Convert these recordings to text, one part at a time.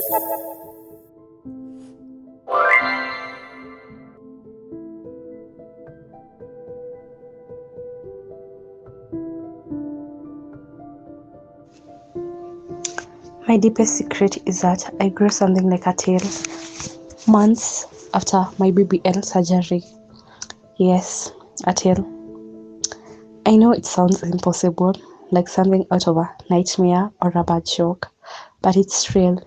My deepest secret is that I grew something like a tail months after my BBL surgery. Yes, a tail. I know it sounds impossible, like something out of a nightmare or a bad joke, but it's real,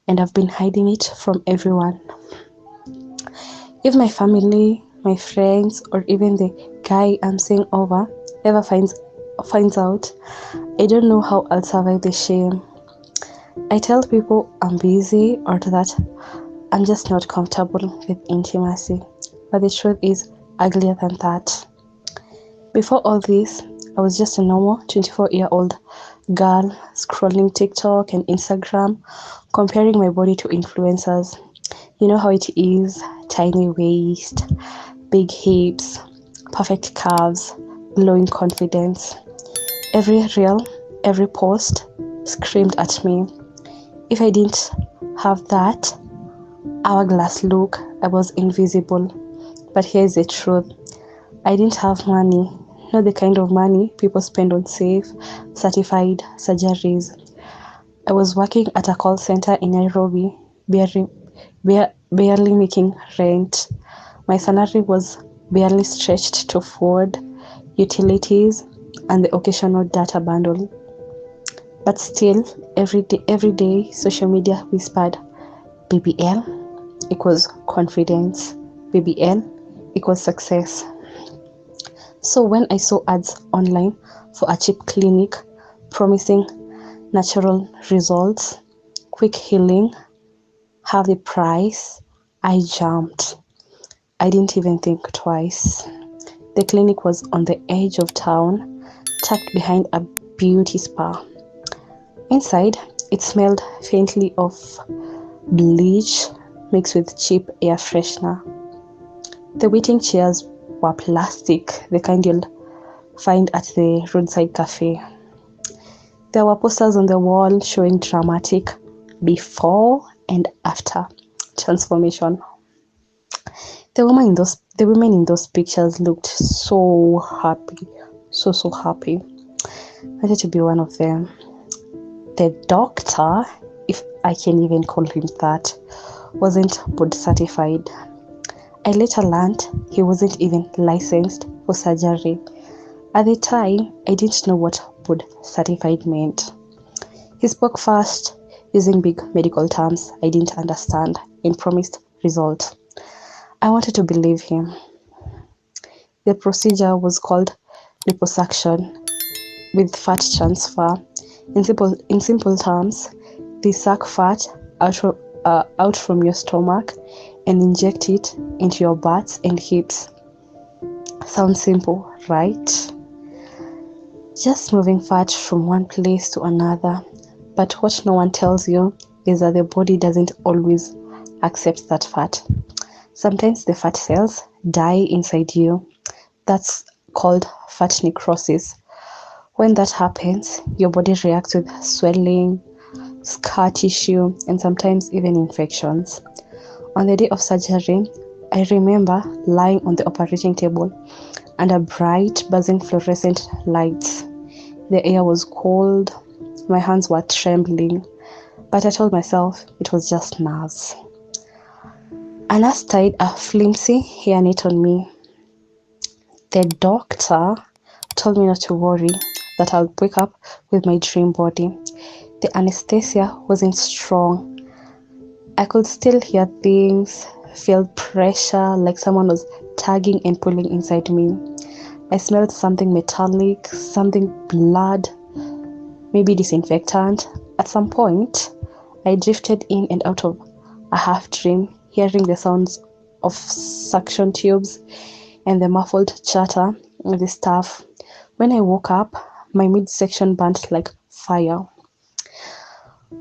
and I've been hiding it from everyone. If my family, my friends, or even the guy I'm seeing over ever finds out, I don't know how I'll survive the shame. I tell people I'm busy or that I'm just not comfortable with intimacy, but the truth is uglier than that. Before all this, I was just a normal 24-year-old girl scrolling TikTok and Instagram, comparing my body to influencers. You know how it is: tiny waist, big hips, perfect calves, glowing confidence. Every reel, every post screamed at me. If I didn't have that hourglass look, I was invisible. But here's the truth: I didn't have money, not the kind of money people spend on safe, certified surgeries. I was working at a call center in Nairobi, barely making rent. My salary was barely stretched to food, utilities, and the occasional data bundle. But still, every day, social media whispered, BBL equals confidence, BBL equals success. So when I saw ads online for a cheap clinic promising natural results, quick healing, half the price, I jumped. I didn't even think twice. The clinic was on the edge of town, tucked behind a beauty spa. Inside, it smelled faintly of bleach mixed with cheap air freshener. The waiting chairs were plastic, the kind you'll find at the roadside cafe. There were posters on the wall showing dramatic before and after transformation. The women in those pictures looked so happy, so happy. I wanted to be one of them. The doctor, if I can even call him that, wasn't board certified. I later learned he wasn't even licensed for surgery. At the time, I didn't know what board certified meant. He spoke fast, using big medical terms I didn't understand, and promised results. I wanted to believe him. The procedure was called liposuction with fat transfer. In simple terms, they suck fat out from your stomach and inject it into your butts and hips. Sounds simple, right? Just moving fat from one place to another. But what no one tells you is that the body doesn't always accept that fat. Sometimes the fat cells die inside you. That's called fat necrosis. When that happens, your body reacts with swelling, scar tissue, and sometimes even infections. On the day of surgery, I remember lying on the operating table under bright, buzzing fluorescent lights. The air was cold, my hands were trembling, but I told myself it was just nerves. A nurse tied a flimsy hairnet on me. The doctor told me not to worry, that I'll wake up with my dream body. The anesthesia wasn't strong. I could still hear things, feel pressure like someone was tugging and pulling inside me. I smelled something metallic, something blood, maybe disinfectant. At some point, I drifted in and out of a half dream, hearing the sounds of suction tubes and the muffled chatter of the staff. When I woke up, my midsection burnt like fire.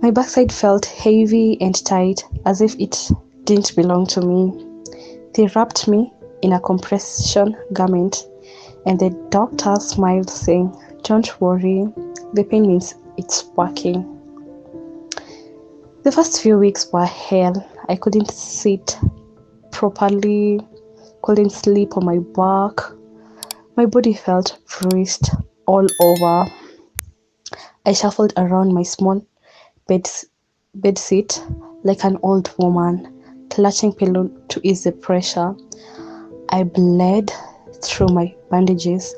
My backside felt heavy and tight, as if it didn't belong to me. They wrapped me in a compression garment, and the doctor smiled, saying, "Don't worry, the pain means it's working." The first few weeks were hell. I couldn't sit properly, couldn't sleep on my back. My body felt bruised all over. I shuffled around my small bed seat like an old woman, clutching pillow to ease the pressure. I bled through my bandages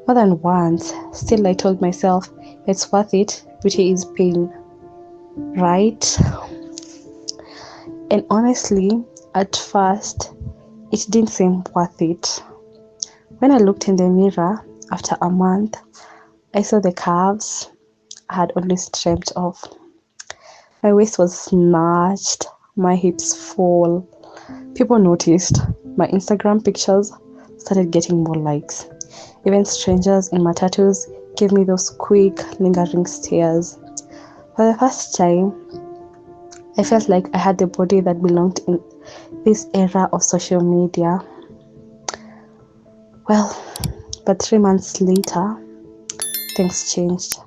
more than once. Still, I told myself, it's worth it. Beauty is pain, right? And honestly, at first, it didn't seem worth it. When I looked in the mirror after a month, I saw the curves I had always dreamt of. My waist was snatched, my hips full. People noticed. My Instagram pictures started getting more likes. Even strangers in matatus gave me those quick, lingering stares. For the first time, I felt like I had the body that belonged in this era of social media. Well, but 3 months later, things changed.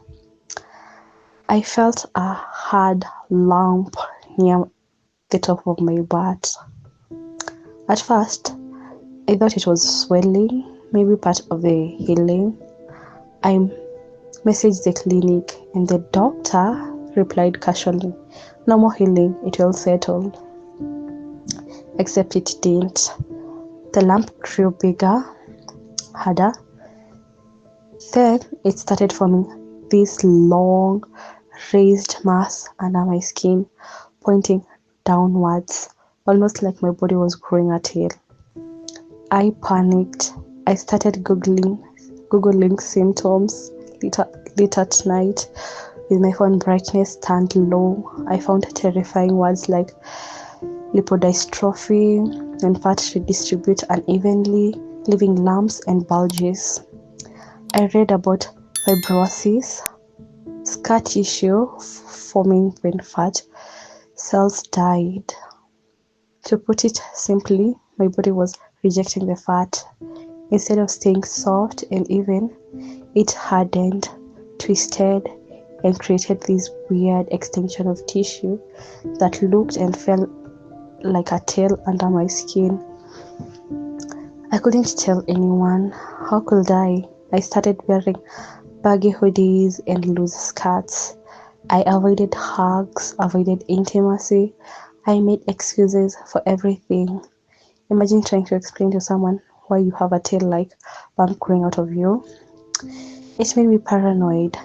I felt a hard lump near the top of my butt. At first, I thought it was swelling, maybe part of the healing. I messaged the clinic and the doctor replied casually, "No more healing, it will settle." Except it didn't. The lump grew bigger, harder. Then it started forming this long, raised mass under my skin, pointing downwards, almost like my body was growing a tail. I panicked. I started googling symptoms late at night. With my phone brightness turned low, I found terrifying words like lipodystrophy and fat redistribute unevenly, leaving lumps and bulges. I read about fibrosis, scar tissue forming when fat cells died. To put it simply, my body was rejecting the fat. Instead of staying soft and even, it hardened, twisted, and created this weird extension of tissue that looked and felt like a tail under my skin. I couldn't tell anyone. How could I? I started wearing baggy hoodies and loose skirts. I avoided hugs, avoided intimacy. I made excuses for everything. Imagine trying to explain to someone why you have a tail like bump growing out of you. It made me paranoid.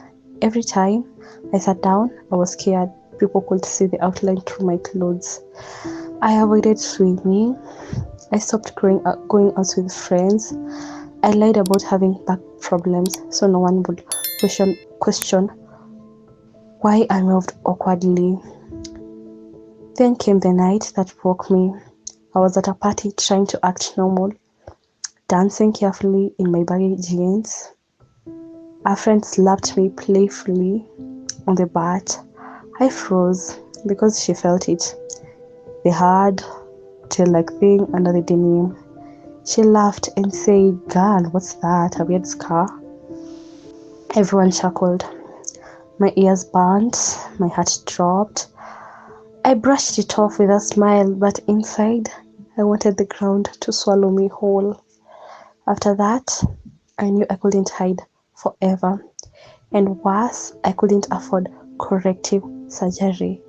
Every time I sat down, I was scared people could see the outline through my clothes. I avoided swimming. I stopped going out with friends. I lied about having back problems so no one would question why I moved awkwardly. Then came the night that broke me. I was at a party trying to act normal, dancing carefully in my baggy jeans. A friend slapped me playfully on the butt. I froze because she felt it. The hard, tail-like thing under the denim. She laughed and said, "Girl, what's that? A weird scar?" Everyone chuckled. My ears burnt, my heart dropped. I brushed it off with a smile, but inside, I wanted the ground to swallow me whole. After that, I knew I couldn't hide forever. And worse, I couldn't afford corrective surgery.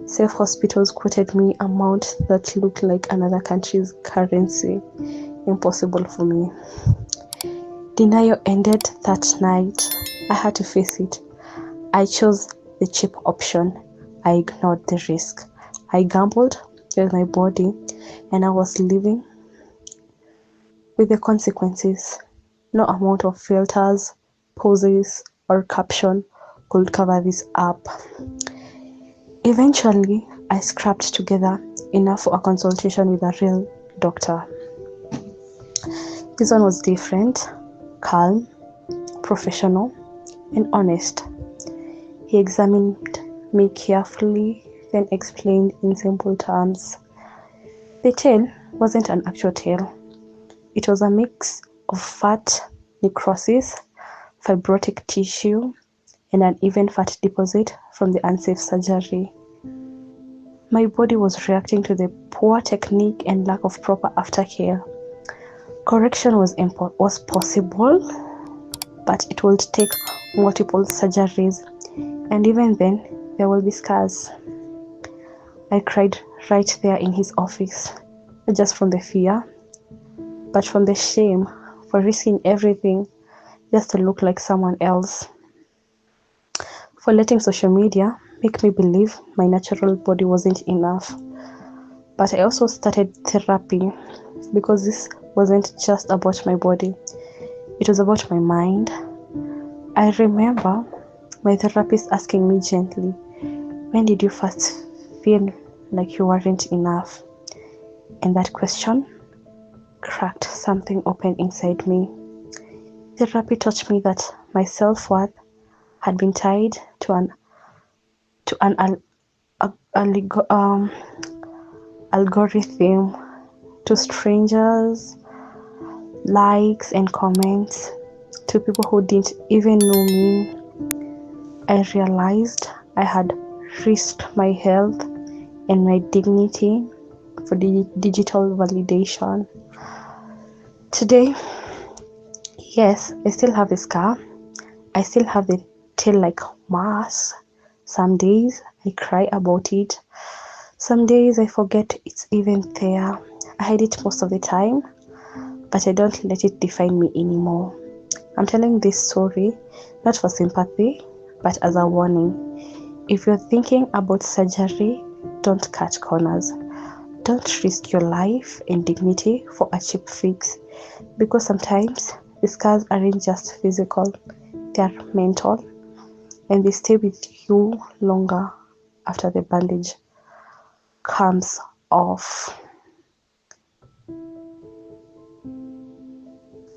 Safe hospitals quoted me amount that looked like another country's currency. Impossible for me. Denial ended that night. I had to face it. I chose the cheap option. I ignored the risk. I gambled with my body, and I was living with the consequences. No amount of filters, poses, or caption could cover this up. Eventually, I scrapped together enough for a consultation with a real doctor. This one was different, calm, professional, and honest. He examined me carefully, then explained in simple terms. The tail wasn't an actual tail. It was a mix of fat, necrosis, fibrotic tissue, and an even fat deposit from the unsafe surgery. My body was reacting to the poor technique and lack of proper aftercare. Correction was possible, but it would take multiple surgeries, and even then, there will be scars. I cried right there in his office, not just from the fear, but from the shame for risking everything just to look like someone else, for letting social media make me believe my natural body wasn't enough. But I also started therapy because this wasn't just about my body, it was about my mind. I remember my therapist asking me gently, when did you first feel like you weren't enough? And that question cracked something open inside me. Therapy taught me that my self-worth had been tied to an algorithm, to strangers, likes and comments, to people who didn't even know me. I realized I had risked my health and my dignity for digital validation. Today, yes, I still have a scar. I still have the tail-like mass. Some days I cry about it. Some days I forget it's even there. I hide it most of the time, but I don't let it define me anymore. I'm telling this story not for sympathy, but as a warning. If you're thinking about surgery, don't cut corners. Don't risk your life and dignity for a cheap fix, because sometimes the scars aren't just physical, they are mental, and they stay with you longer after the bandage comes off.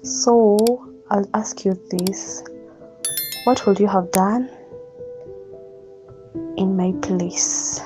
So I'll ask you this: what would you have done in my place?